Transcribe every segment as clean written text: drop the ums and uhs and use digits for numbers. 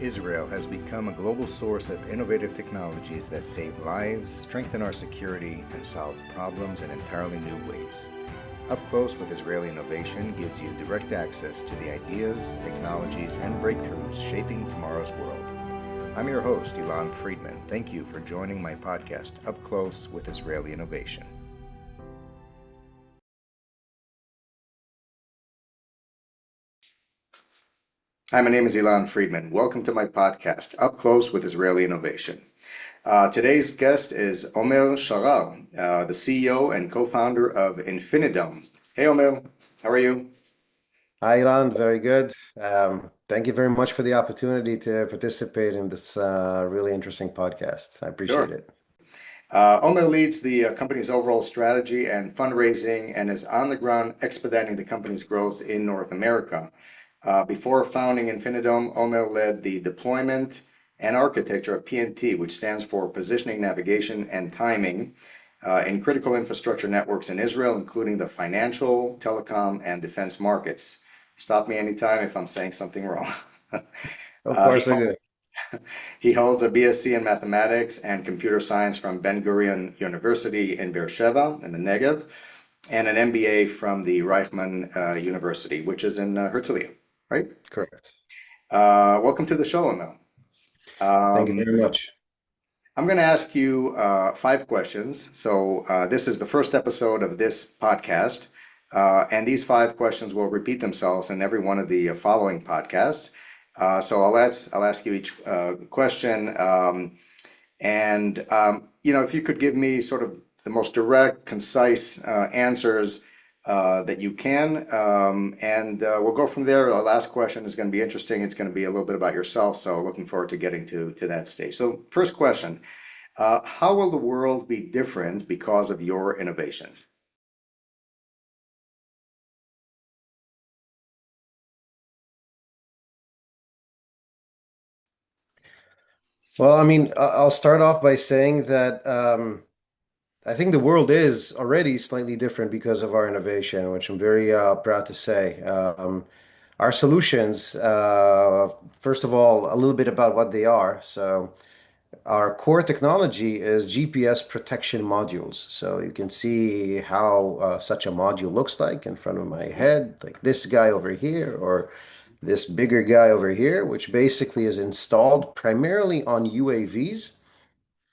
Israel has become a global source of innovative technologies that save lives, strengthen our security, and solve problems in entirely new ways. Up Close with Israeli Innovation gives you direct access to the ideas, technologies, and breakthroughs shaping tomorrow's world. I'm your host, Ilan Friedman. Thank you for joining my podcast, Up Close with Israeli Innovation. Hi, my name is Ilan Friedman. Welcome to my podcast, Up Close with Israeli Innovation. Today's guest is Omer Sharar, the CEO and co-founder of infiniDome. Hey, Omer, how are you? Hi, Ilan. Very good. Thank you very much for the opportunity to participate in this really interesting podcast. I appreciate Sure. it. Omer leads the company's overall strategy and fundraising and is on the ground expediting the company's growth in North America. Before founding infiniDome, Omer led the deployment and architecture of PNT, which stands for Positioning, Navigation, and Timing, in critical infrastructure networks in Israel, including the financial, telecom, and defense markets. Stop me anytime if I'm saying something wrong. Of Uh, he, course, I do. he holds a BSc in mathematics and computer science from Ben Gurion University in Beersheba in the Negev, and an MBA from the Reichman University, which is in Herzliya, right? Correct. Welcome to the show, Emil. Thank you Um, very much. I'm going to ask you five questions. So, this is the first episode of this podcast, and these five questions will repeat themselves in every one of the following podcasts. So, I'll ask you each question, and if you could give me sort of the most direct, concise answers that you can, and we'll go from there. Our last question is going to be interesting. It's going to be a little bit about yourself, so looking forward to getting to that stage. So, first question, how will the world be different because of your innovation? Well, I'll start off by saying that I think the world is already slightly different because of our innovation, which I'm very proud to say. Our solutions, first of all, a little bit about what they are. So, our core technology is GPS protection modules. So you can see how such a module looks like in front of my head, like this guy over here or this bigger guy over here, which basically is installed primarily on UAVs,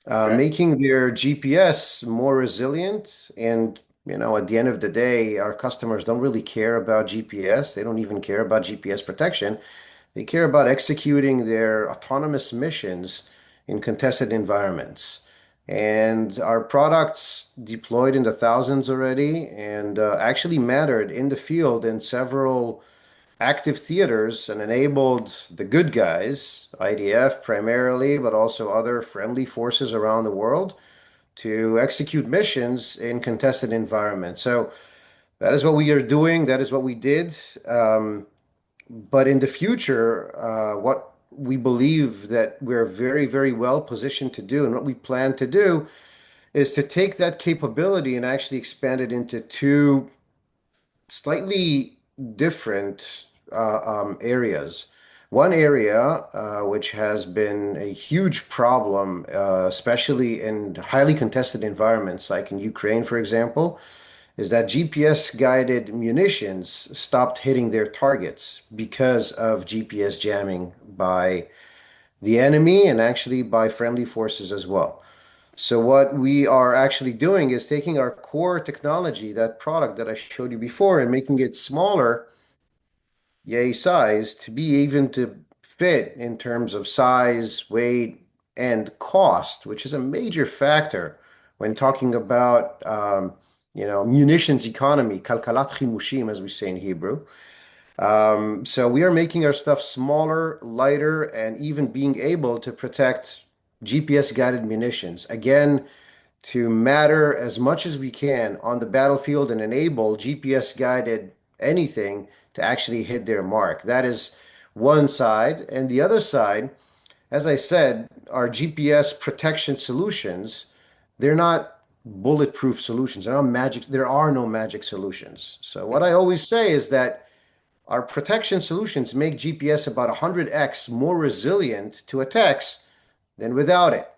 Okay. making their GPS more resilient. And, at the end of the day, our customers don't really care about GPS. They don't even care about GPS protection. They care about executing their autonomous missions in contested environments. And our products deployed in the thousands already and actually mattered in the field in several active theaters and enabled the good guys, IDF primarily, but also other friendly forces around the world, to execute missions in contested environments. So that is what we are doing. That is what we did. But in the future, what we believe that we're very, very well positioned to do and what we plan to do is to take that capability and actually expand it into two slightly different areas. One area, which has been a huge problem, especially in highly contested environments like in Ukraine, for example, is that GPS guided munitions stopped hitting their targets because of GPS jamming by the enemy and actually by friendly forces as well. So, what we are actually doing is taking our core technology, that product that I showed you before, and making it smaller, yay, size, to be even to fit in terms of size, weight, and cost, which is a major factor when talking about munitions economy, kalkalat chimushim, as we say in Hebrew. So we are making our stuff smaller, lighter, and even being able to protect GPS guided munitions. Again, to matter as much as we can on the battlefield and enable GPS guided anything to actually hit their mark. That is one side. And the other side, as I said, our GPS protection solutions, they're not bulletproof solutions. They're not magic. There are no magic solutions. So what I always say is that Our protection solutions make GPS about 100x more resilient to attacks than without it.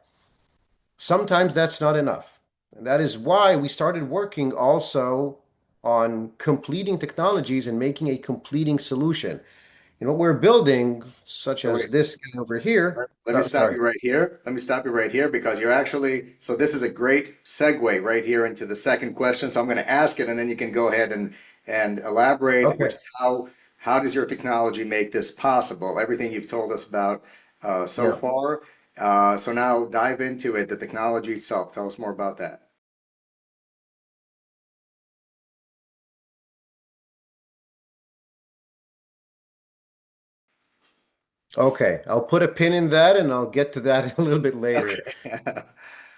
Sometimes that's not enough. And that is why we started working also on completing technologies and making a completing solution. And what we're building, such So as wait, this guy over here, let me stop sorry. you right here. Let me stop you right here because you're actually, so this is a great segue right here into the second question. So I'm going to ask it and then you can go ahead and elaborate, which Okay. is how does your technology make this possible? Everything you've told us about so Yeah. far. So now dive into it, the technology itself. Tell us more about that. Okay. I'll put a pin in that and I'll get to that a little bit later. Okay.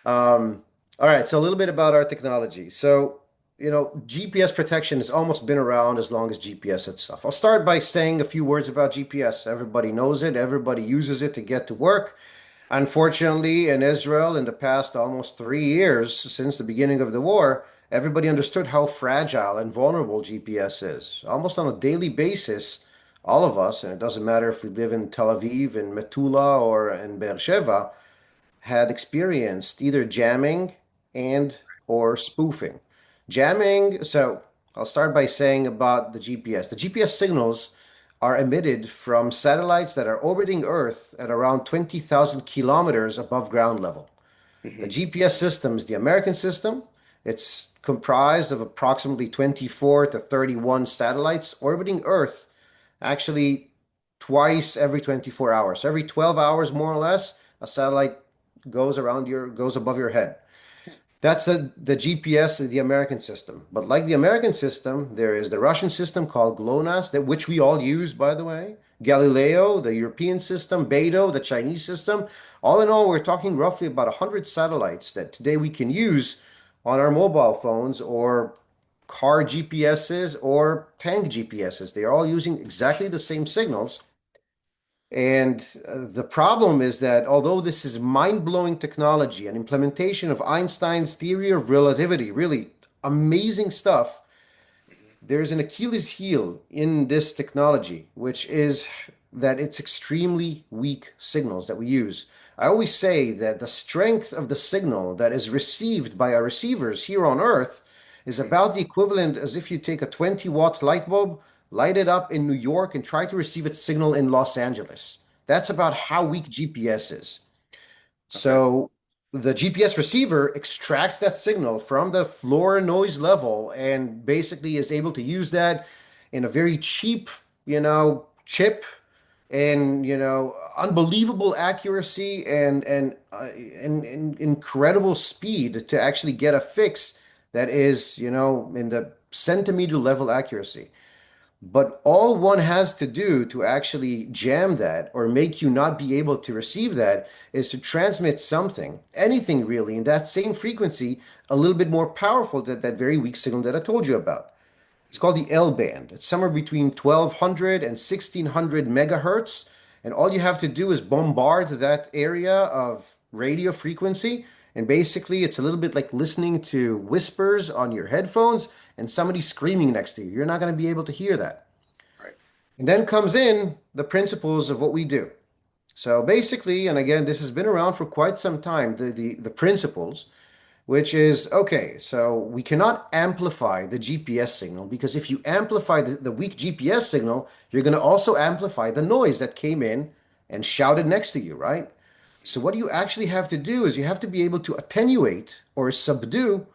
Um, all right, so a little bit about our technology. So, GPS protection has almost been around as long as GPS itself. I'll start by saying a few words about GPS. Everybody knows it, everybody uses it to get to work. Unfortunately, in Israel, in the past almost 3 years since the beginning of the war, everybody understood how fragile and vulnerable GPS is. Almost on a daily basis, all of us, and it doesn't matter if we live in Tel Aviv, in Metula, or in Beersheba, had experienced either jamming and or spoofing. Jamming, so I'll start by saying about the GPS. The GPS signals are emitted from satellites that are orbiting Earth at around 20,000 kilometers above ground level. The Mhm. GPS system is the American system. It's comprised of approximately 24 to 31 satellites orbiting Earth actually twice every 24 hours. So every 12 hours, more or less, a satellite goes above your head. That's the GPS, the American system. But like the American system, there is the Russian system called GLONASS, that which we all use, by the way. Galileo, the European system, Beidou, the Chinese system. All in all, we're talking roughly about 100 satellites that today we can use on our mobile phones or car GPSs or tank GPSs. They are all using exactly the same signals. And the problem is that although this is mind-blowing technology and implementation of Einstein's theory of relativity, really amazing stuff, there's an Achilles heel in this technology, which is that it's extremely weak signals that we use. I always say that the strength of the signal that is received by our receivers here on Earth is Mhm. about the equivalent as if you take a 20-watt light bulb, light it up in New York, and try to receive its signal in Los Angeles. That's about how weak GPS is. Okay. So the GPS receiver extracts that signal from the floor noise level and basically is able to use that in a very cheap, chip and, unbelievable accuracy and incredible speed to actually get a fix that is, in the centimeter level accuracy. But all one has to do to actually jam that or make you not be able to receive that is to transmit something, anything really, in that same frequency, a little bit more powerful than that very weak signal that I told you about. It's called the L band. It's somewhere between 1200 and 1600 megahertz. And all you have to do is bombard that area of radio frequency. And basically, it's a little bit like listening to whispers on your headphones and somebody screaming next to you. You're not going to be able to hear that. Right. And then comes in the principles of what we do. So basically, and again, this has been around for quite some time, the principles, which is okay, so we cannot amplify the GPS signal because if you amplify the weak GPS signal, you're going to also amplify the noise that came in and shouted next to you, right? So what you actually have to do is you have to be able to attenuate or subdue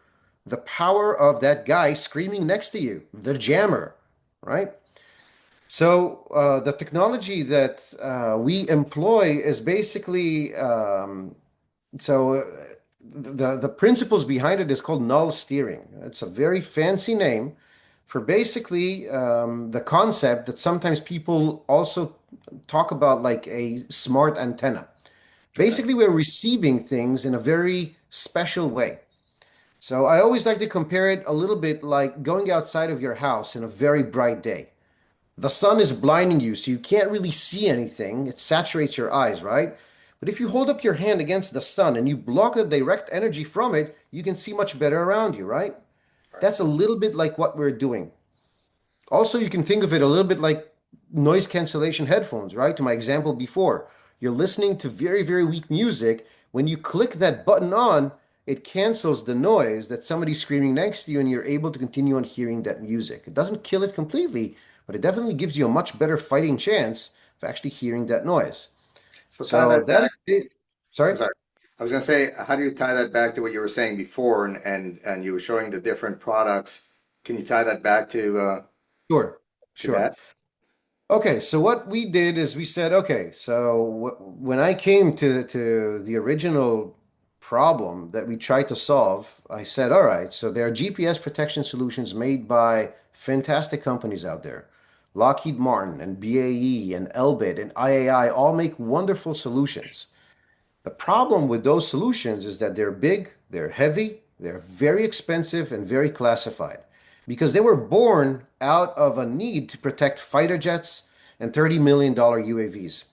the power of that guy screaming next to you, the jammer, right? So the technology that we employ is basically the principles behind it is called null steering. It's a very fancy name for basically the concept that sometimes people also talk about like a smart antenna. Okay. Basically, we're receiving things in a very special way. So I always like to compare it a little bit like going outside of your house in a very bright day. The sun is blinding you, so you can't really see anything. It saturates your eyes, right? But if you hold up your hand against the sun and you block the direct energy from it, you can see much better around you, right? Right. That's a little bit like what we're doing. Also, you can think of it a little bit like noise cancellation headphones, right? To my example before, you're listening to very, very weak music. When you click that button on, it cancels the noise that somebody's screaming next to you, and you're able to continue on hearing that music. It doesn't kill it completely, but it definitely gives you a much better fighting chance of actually hearing that noise. So tie So that that is back. it. I'm Sorry? sorry. I was going to say, how do you tie that back to what you were saying before, and you were showing the different products? Can you tie that back Sure, to sure. that? Okay, so what we did is we said, okay, so when I came to the original problem that we tried to solve, I said, all right, so there are GPS protection solutions made by fantastic companies out there. Lockheed Martin and BAE and Elbit and IAI all make wonderful solutions. The problem with those solutions is that they're big, they're heavy, they're very expensive, and very classified because they were born out of a need to protect fighter jets and $30 million UAVs.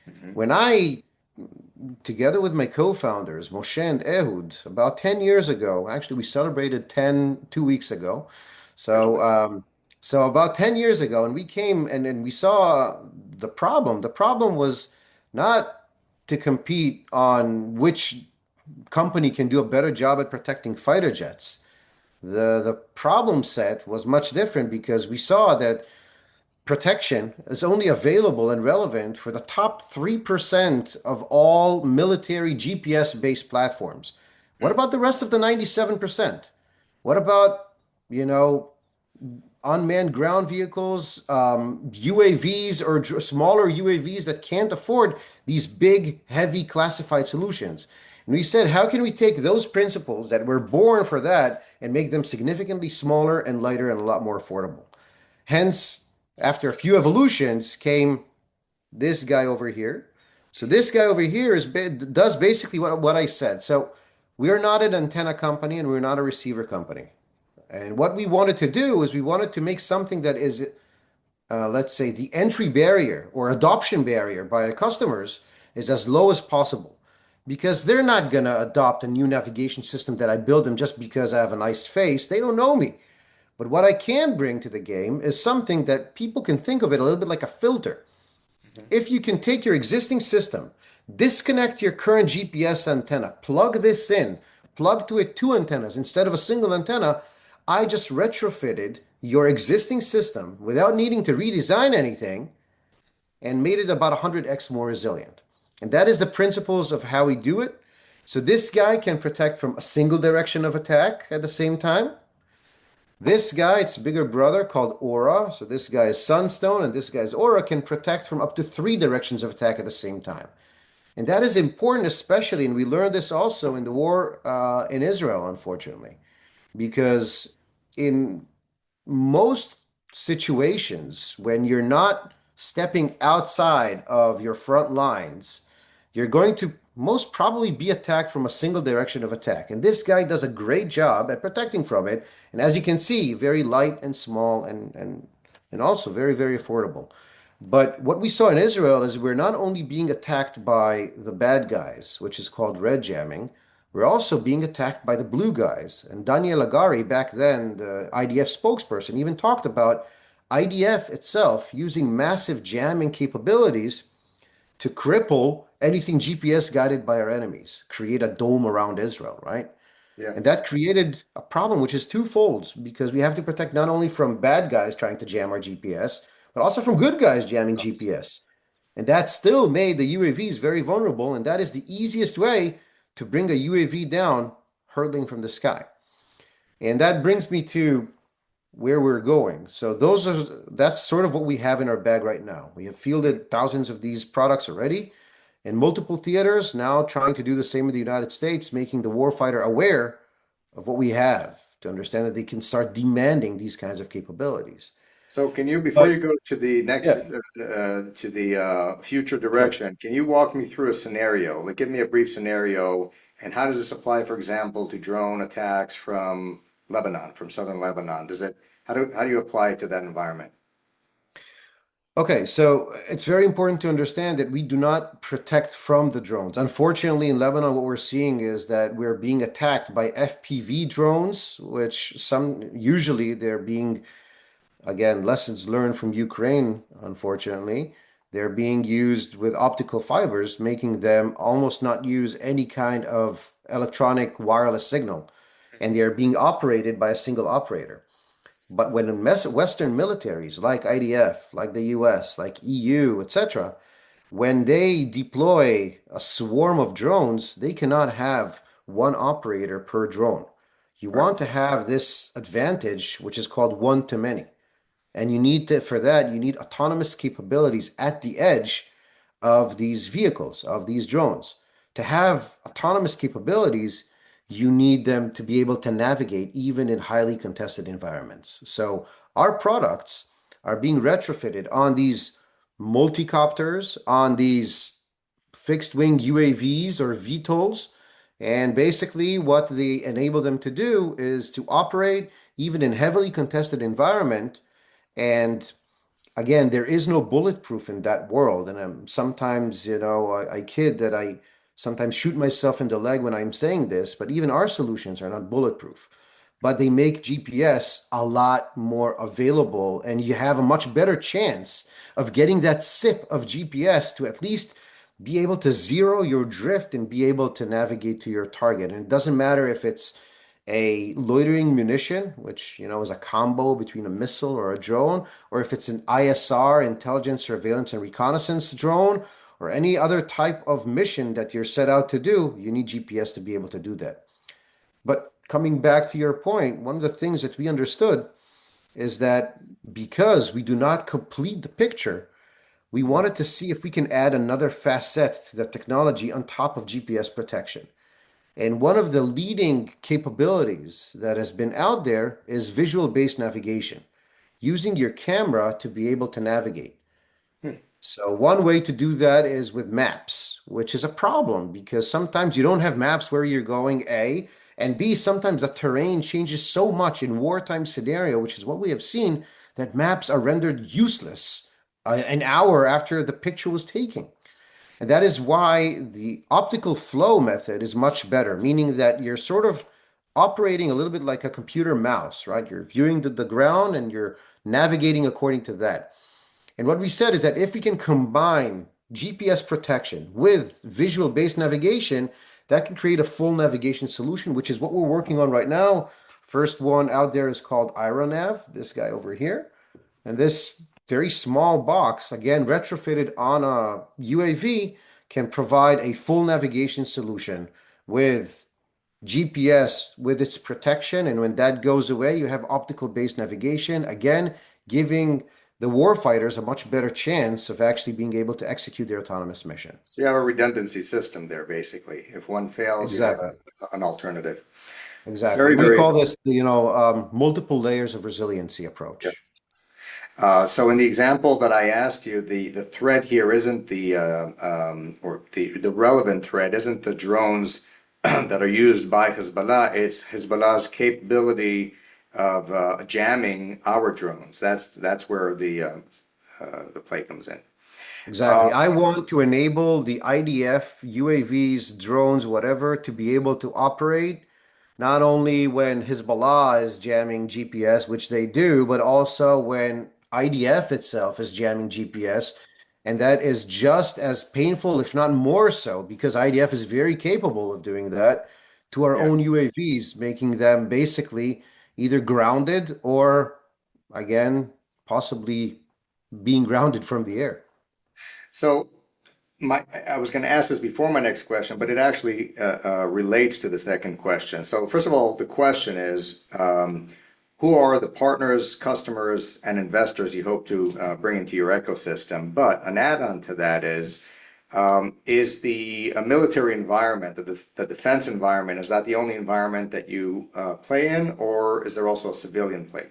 Hmm. When I, together with my co-founders, Moshe and Ehud, about 10 years ago, actually we celebrated 10 2 weeks ago. So, Congratulations. so about 10 years ago, and we came and we saw the problem. The problem was not to compete on which company can do a better job at protecting fighter jets. The problem set was much different because we saw that protection is only available and relevant for the top 3% of all military GPS-based platforms. What Hmm. about the rest of the 97%? What about, you know, unmanned ground vehicles, UAVs or smaller UAVs that can't afford these big, heavy classified solutions? And we said, how can we take those principles that were born for that and make them significantly smaller and lighter and a lot more affordable? Hence, after a few evolutions came this guy over here. So this guy over here does basically what I said. So we are not an antenna company and we're not a receiver company. And what we wanted to do is we wanted to make something that is, let's say, the entry barrier or adoption barrier by our customers is as low as possible. Because they're not going to adopt a new navigation system that I build them just because I have a nice face. They don't know me. But what I can bring to the game is something that people can think of it a little bit like a filter. Hmm. If you can take your existing system, disconnect your current GPS antenna, plug this in, plug to it two antennas instead of a single antenna, I just retrofitted your existing system without needing to redesign anything and made it about 100x more resilient. And that is the principles of how we do it. So this guy can protect from a single direction of attack at the same time. This guy, its bigger brother called Aura. So this guy is Sunstone, and this guy's Aura can protect from up to three directions of attack at the same time. And that is important, especially, and we learned this also in the war in Israel, unfortunately, because in most situations, when you're not stepping outside of your front lines, you're going to most probably be attacked from a single direction of attack. And this guy does a great job at protecting from it. And as you can see, very light and small and also very, very affordable. But what we saw in Israel is we're not only being attacked by the bad guys, which is called red jamming, we're also being attacked by the blue guys. And Daniel Agari, back then, the IDF spokesperson, even talked about IDF itself using massive jamming capabilities to cripple anything GPS guided by our enemies, create a dome around Israel, right? Yeah. And that created a problem, which is twofold, because we have to protect not only from bad guys trying to jam our GPS, but also from good guys jamming GPS. And that still made the UAVs very vulnerable, and that is the easiest way to bring a UAV down hurtling from the sky. And that brings me to where we're going. So that's sort of what we have in our bag right now. We have fielded thousands of these products already in multiple theaters, now trying to do the same in the United States, making the warfighter aware of what we have to understand that they can start demanding these kinds of capabilities. So can you, before But you go to the next, yeah, to the future sure. direction, can you walk me through a scenario? Like, give me a brief scenario, and how does this apply, for example, to drone attacks from Lebanon, from southern Lebanon? How do you apply it to that environment? Okay, so it's very important to understand that we do not protect from the drones. Unfortunately, in Lebanon, what we're seeing is that we're being attacked by FPV drones, which some usually they're being again, lessons learned from Ukraine, unfortunately, they're being used with optical fibers, making them almost not use any kind of electronic wireless signal. And they are being operated by a single operator. But when Western militaries like IDF, like the US, like EU, etc., when they deploy a swarm of drones, they cannot have one operator per drone. You Right. want to have this advantage, which is called one to many. And you need to, for that, you need autonomous capabilities at the edge of these vehicles, of these drones. To have autonomous capabilities, you need them to be able to navigate even in highly contested environments. So our products are being retrofitted on these multicopters, on these fixed wing UAVs or VTOLs. And basically, what they enable them to do is to operate even in heavily contested environment. And again, there is no bulletproof in that world. And I'm sometimes, I kid that I sometimes shoot myself in the leg when I'm saying this, but even our solutions are not bulletproof. But they make GPS a lot more available, and you have a much better chance of getting that sip of GPS to at least be able to zero your drift and be able to navigate to your target. And it doesn't matter if it's a loitering munition, which is a combo between a missile or a drone, or if it's an ISR, intelligence, surveillance, and reconnaissance drone, or any other type of mission that you're set out to do, you need GPS to be able to do that. But coming back to your point, one of the things that we understood is that because we do not complete the picture, we Mhm. wanted to see if we can add another facet to the technology on top of GPS protection. And one of the leading capabilities that has been out there is visual-based navigation, using your camera to be able to navigate. Hmm. So one way to do that is with maps, which is a problem because sometimes you don't have maps where you're going, A, and B, sometimes the terrain changes so much in wartime scenario, which is what we have seen, that maps are rendered useless an hour after the picture was taken. And that is why the optical flow method is much better, meaning that you're sort of operating a little bit like a computer mouse, right? You're viewing the ground and you're navigating according to that. And what we said is that if we can combine GPS protection with visual-based navigation, that can create a full navigation solution, which is what we're working on right now. First one out there is called Aeronav, this guy over here. And this very small box, again, retrofitted on a UAV, can provide a full navigation solution with GPS with its protection. And when that goes away, you have optical based navigation, again, giving the warfighters a much better chance of actually being able to execute their autonomous mission. So you have a redundancy system there, basically. If one fails, you have Exactly. an alternative. Exactly. Very, We very call interesting. this, multiple layers of resiliency Yeah. approach. So in the example that I asked you, the thread here isn't or the relevant thread isn't the drones that are used by Hezbollah. It's Hezbollah's capability of jamming our drones. That's where the play comes in. Uh, Exactly. I want to enable the IDF, UAVs, drones, whatever, to be able to operate not only when Hezbollah is jamming GPS, which they do, but also when IDF itself is jamming GPS. And that is just as painful, if not more so, because IDF is very capable of doing that to our yeah. own UAVs, making them basically either grounded or, again, possibly being grounded from the air. So I was going to ask this before my next question, but it actually relates to the second question. So first of all, the question is, who are the partners, customers, and investors you hope to bring into your ecosystem? But an add-on to that is the military environment, the defense environment, is that the only environment that you play in, or is there also a civilian play?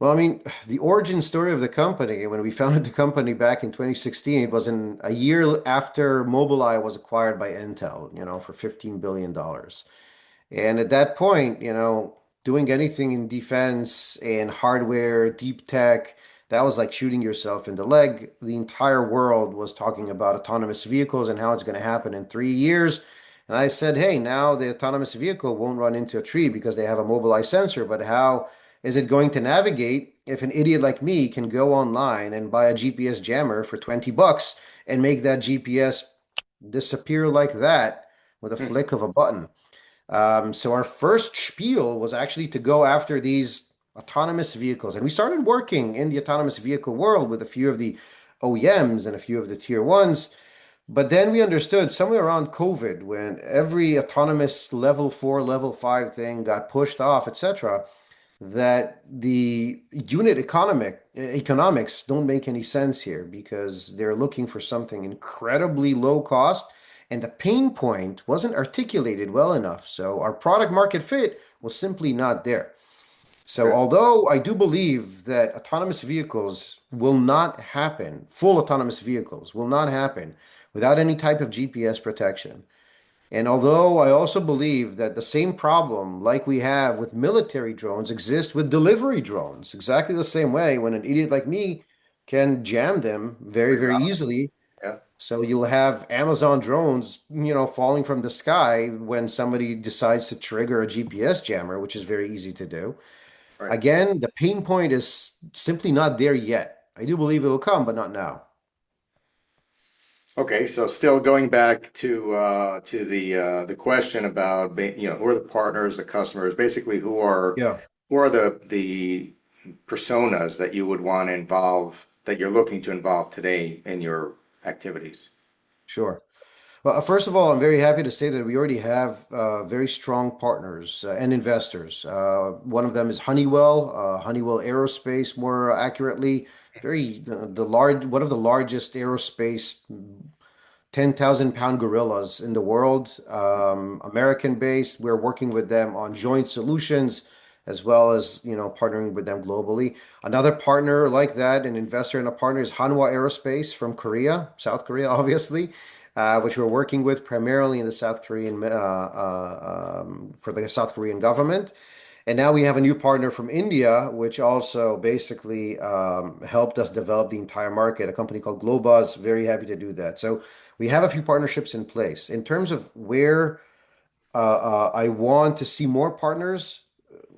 Well, I mean, the origin story of the company, when we founded the company back in 2016, it was in a year after Mobileye was acquired by Intel, for $15 billion. And at that point, doing anything in defense and hardware, deep tech, that was like shooting yourself in the leg. The entire world was talking about autonomous vehicles and how it's going to happen in 3 years. And I said, hey, now the autonomous vehicle won't run into a tree because they have a mobilized sensor, but how is it going to navigate if an idiot like me can go online and buy a GPS jammer for 20 bucks and make that GPS disappear like that with a Hmm. flick of a button? So our first spiel was actually to go after these autonomous vehicles. And we started working in the autonomous vehicle world with a few of the OEMs and a few of the tier ones. But then we understood somewhere around COVID, when every autonomous level 4, level 5 thing got pushed off, etc., that the unit economics don't make any sense here because they're looking for something incredibly low cost, and the pain point wasn't articulated well enough. So our product market fit was simply not there. So Okay. although I do believe that autonomous vehicles will not happen, full autonomous vehicles will not happen without any type of GPS protection, and although I also believe that the same problem, like we have with military drones, exists with delivery drones, exactly the same way when an idiot like me can jam them very, very Reroute. easily. Yeah. So you'll have Amazon drones, falling from the sky when somebody decides to trigger a GPS jammer, which is very easy to do. Right. Again, the pain point is simply not there yet. I do believe it'll come, but not now. Okay, so still going back to the question about who are the partners, the customers, basically Yeah, who are the personas that you would want to involve that you're looking to involve today in your activities. sure. Well, first of all, I'm very happy to say that we already have very strong partners and investors. One of them is Honeywell, Honeywell Aerospace, more accurately, the large one of the largest aerospace 10,000-pound gorillas in the world, American based. We're working with them on joint solutions as well as, partnering with them globally. Another partner like that, an investor and a partner, is Hanwha Aerospace from Korea, South Korea, obviously, which we're working with primarily in the South Korean, for the South Korean government. And now we have a new partner from India, which also basically helped us develop the entire market, a company called Globus. Very happy to do that. So we have a few partnerships in place. In terms of where I want to see more partners,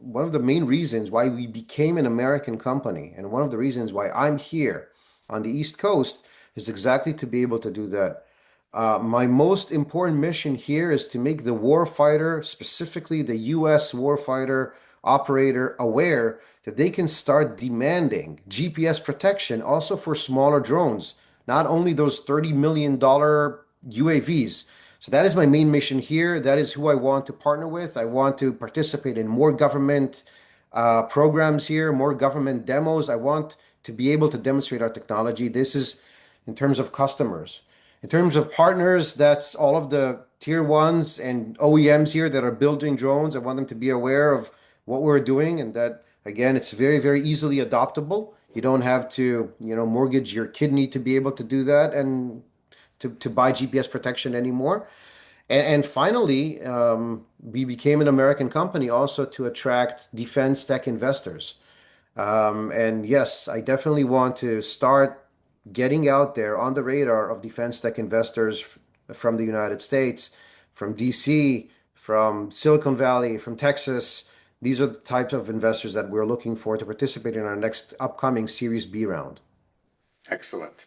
one of the main reasons why we became an American company, and one of the reasons why I'm here on the East Coast, is exactly to be able to do that. My most important mission here is to make the warfighter, specifically the US warfighter operator, aware that they can start demanding GPS protection also for smaller drones, not only those $30 million UAVs. So that is my main mission here. That is who I want to partner with. I want to participate in more government programs here, more government demos. I want to be able to demonstrate our technology. This is in terms of customers. In terms of partners, that's all of the tier ones and OEMs here that are building drones. I want them to be aware of what we're doing and that, again, it's very, very easily adoptable. You don't have to, mortgage your kidney to be able to do that and to buy GPS protection anymore. And finally, we became an American company also to attract defense tech investors. And yes, I definitely want to start getting out there on the radar of defense tech investors from the United States, from DC, from Silicon Valley, from Texas. These are the types of investors that we're looking for to participate in our next upcoming Series B round. Excellent.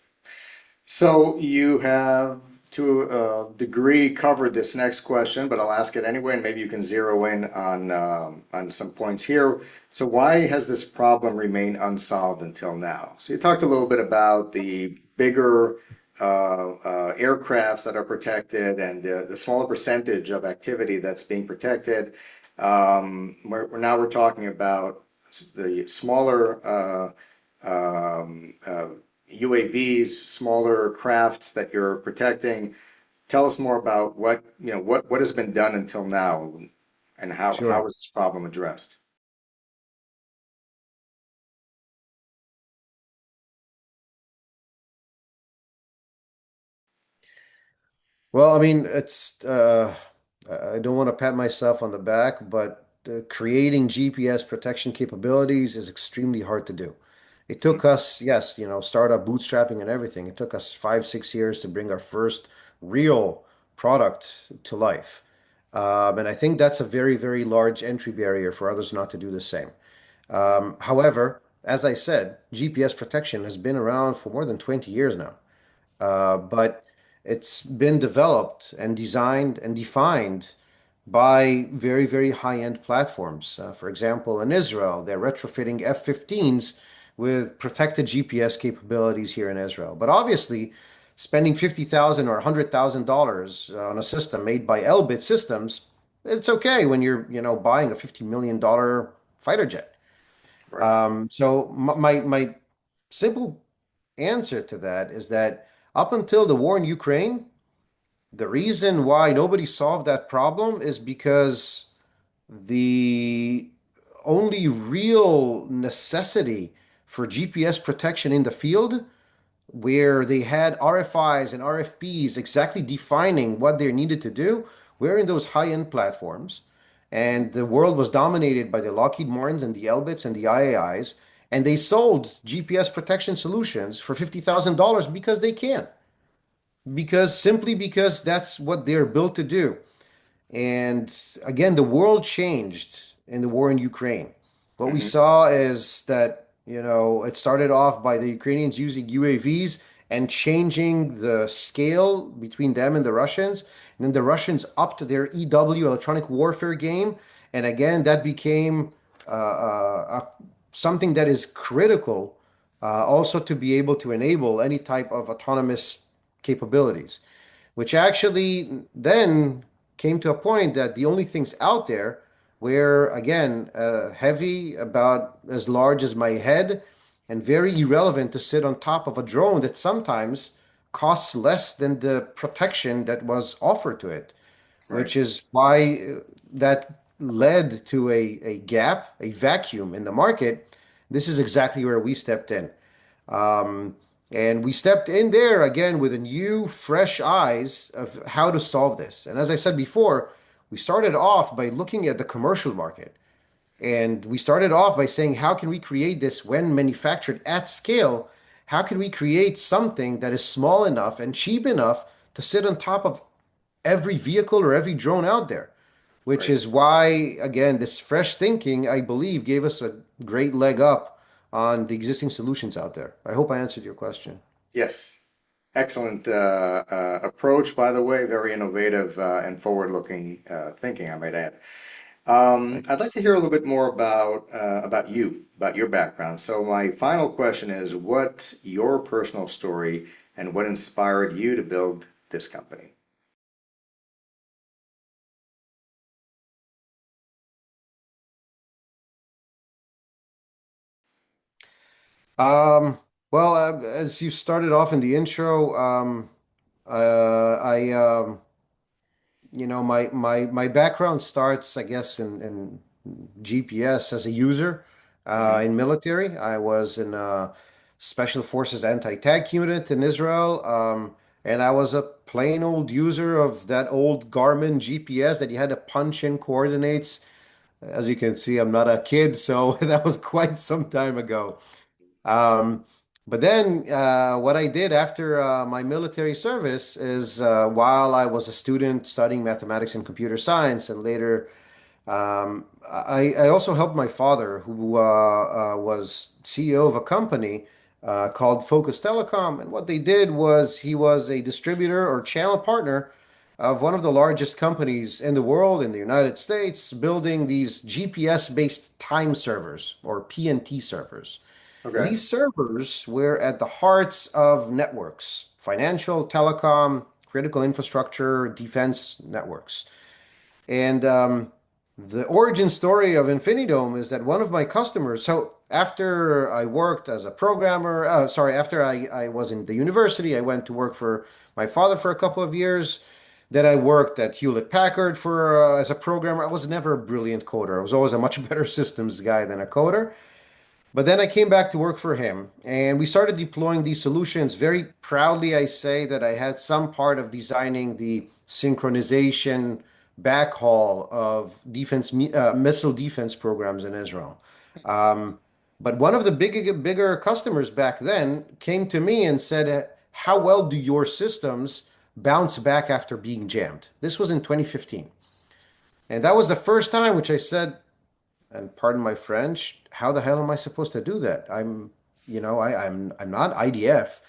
So you have to a degree covered this next question, but I'll ask it anyway, and maybe you can zero in on some points here. So why has this problem remained unsolved until now? So you talked a little bit about the bigger aircrafts that are protected and the smaller percentage of activity that's being protected. Now we're talking about the smaller UAVs, smaller crafts that you're protecting. Tell us more about what has been done until now and how Sure. is this problem addressed? Well, I mean, I don't want to pat myself on the back, but creating GPS protection capabilities is extremely hard to do. It took us, yes, startup bootstrapping and everything. It took us 5, 6 years to bring our first real product to life. And I think that's a very, very large entry barrier for others not to do the same. However, as I said, GPS protection has been around for more than 20 years now. But it's been developed and designed and defined by very, very high-end platforms. For example, in Israel, they're retrofitting F-15s with protected GPS capabilities here in Israel. But obviously, spending $50,000 or $100,000 on a system made by Elbit Systems, it's okay when you're, buying a $50 million fighter jet. Right. So my simple answer to that is that up until the war in Ukraine, the reason why nobody solved that problem is because the only real necessity for GPS protection in the field, where they had RFIs and RFPs exactly defining what they needed to do, were in those high-end platforms. And the world was dominated by the Lockheed Martins and the Elbits and the IAIs. And they sold GPS protection solutions for $50,000 because they can. Simply because that's what they're built to do. And again, the world changed in the war in Ukraine. What we Hmm. saw is that, it started off by the Ukrainians using UAVs and changing the scale between them and the Russians. And then the Russians upped their EW, electronic warfare game. And again, that became something that is critical also to be able to enable any type of autonomous capabilities, which actually then came to a point that the only things out there were, again, heavy, about as large as my head, and very irrelevant to sit on top of a drone that sometimes costs less than the protection that was offered to it, Right. which is why that led to a gap, a vacuum in the market. This is exactly where we stepped in. Um, and we stepped in there again with a new, fresh eyes of how to solve this. And as I said before, we started off by looking at the commercial market. And we started off by saying, how can we create this when manufactured at scale? How can we create something that is small enough and cheap enough to sit on top of every vehicle or every drone out there? Which Right. is why, again, this fresh thinking, I believe, gave us a great leg up on the existing solutions out there. I hope I answered your question. Yes. Excellent approach, by the way. Very innovative and forward-looking thinking, I might add. Thank I'd like to hear a little bit more about you, about your background. So my final question is, what's your personal story and what inspired you to build this company? you. Well, as you started off in the intro, I my background starts, I guess, in GPS as a user Hmm. in military. I was in Special Forces anti-tank unit in Israel, and I was a plain old user of that old Garmin GPS that you had to punch in coordinates. As you can see, I'm not a kid, so that was quite some time ago. Um, but then what I did after my military service is while I was a student studying mathematics and computer science, and later I also helped my father, who was CEO of a company called Focus Telecom. And what they did was he was a distributor or channel partner of one of the largest companies in the world, in the United States, building these GPS-based time servers or PNT servers. And Okay. these servers were at the hearts of networks, financial, telecom, critical infrastructure, defense networks. And the origin story of infiniDome is that one of my customers, so after I worked as a programmer, after I was in the university, I went to work for my father for a couple of years. Then I worked at Hewlett Packard for as a programmer. I was never a brilliant coder. I was always a much better systems guy than a coder. But then I came back to work for him, and we started deploying these solutions. Very proudly, I say that I had some part of designing the synchronization backhaul of defense missile defense programs in Israel. Um, But one of the bigger customers back then came to me and said, "How well do your systems bounce back after being jammed?" This was in 2015. And that was the first time which I said, and pardon my French, how the hell am I supposed to do that? I'm not IDF.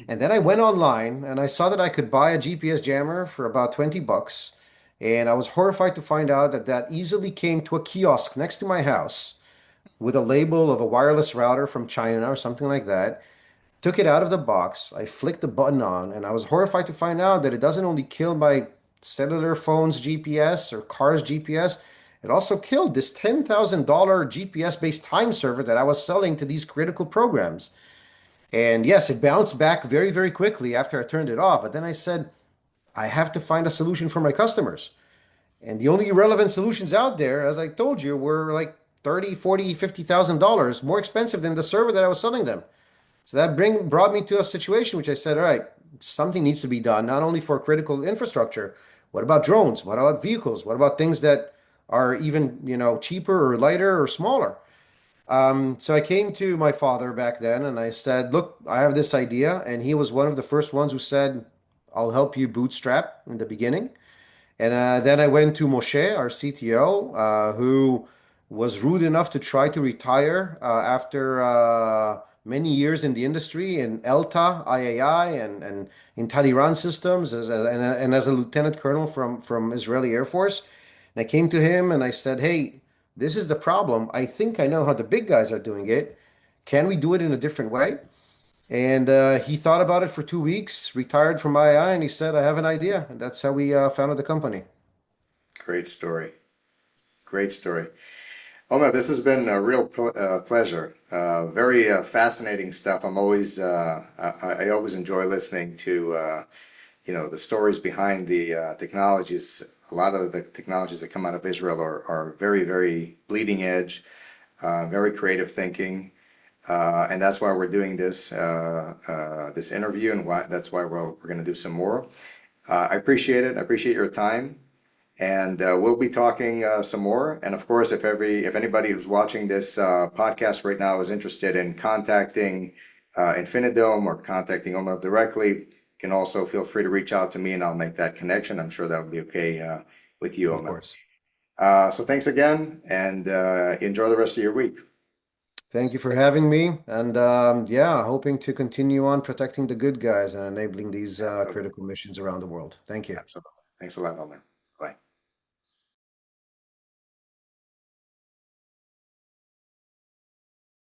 And then I went online and I saw that I could buy a GPS jammer for about 20 bucks. And I was horrified to find out that that easily came to a kiosk next to my house with a label of a wireless router from China or something like that. Took it out of the box. I flicked the button on, and I was horrified to find out that it doesn't only kill my cellular phone's GPS or car's GPS, it also killed this $10,000 GPS-based time server that I was selling to these critical programs. And yes, it bounced back very, very quickly after I turned it off. But then I said, I have to find a solution for my customers. And the only relevant solutions out there, as I told you, were like 30, 40, $50,000 more expensive than the server that I was selling them. So that brought me to a situation which I said, all right, something needs to be done, not only for critical infrastructure. What about drones? What about vehicles? What about things that are even, cheaper or lighter or smaller? So I came to my father back then and I said, look, I have this idea. And he was one of the first ones who said, I'll help you bootstrap in the beginning. And then I went to Moshe, our CTO, who was rude enough to try to retire after many years in the industry in ELTA, IAI, and in Taliran systems, and as a lieutenant colonel from Israeli Air Force. And I came to him and I said, hey, this is the problem. I think I know how the big guys are doing it. Can we do it in a different way? And he thought about it for 2 weeks, retired from II, and he said, I have an idea. And that's how we founded the company. Great story. Great story. Omer, this has been a real pleasure. Very fascinating stuff. I always enjoy listening to the stories behind the technologies. A lot of the technologies that come out of Israel are very, very bleeding edge, very creative thinking, and that's why we're doing this interview, and that's why we're going to do some more. I appreciate it. I appreciate your time. And we'll be talking some more. And of course, if anybody who's watching this podcast right now is interested in contacting infiniDome or contacting Omer directly, can also feel free to reach out to me and I'll make that connection. I'm sure that would be okay with you, Of Omer. course. So thanks again and enjoy the rest of your week. Thank you for having me. And yeah, hoping to continue on protecting the good guys and enabling these Absolutely. critical missions around the world. Thank you. Absolutely. Thanks a lot, Omer.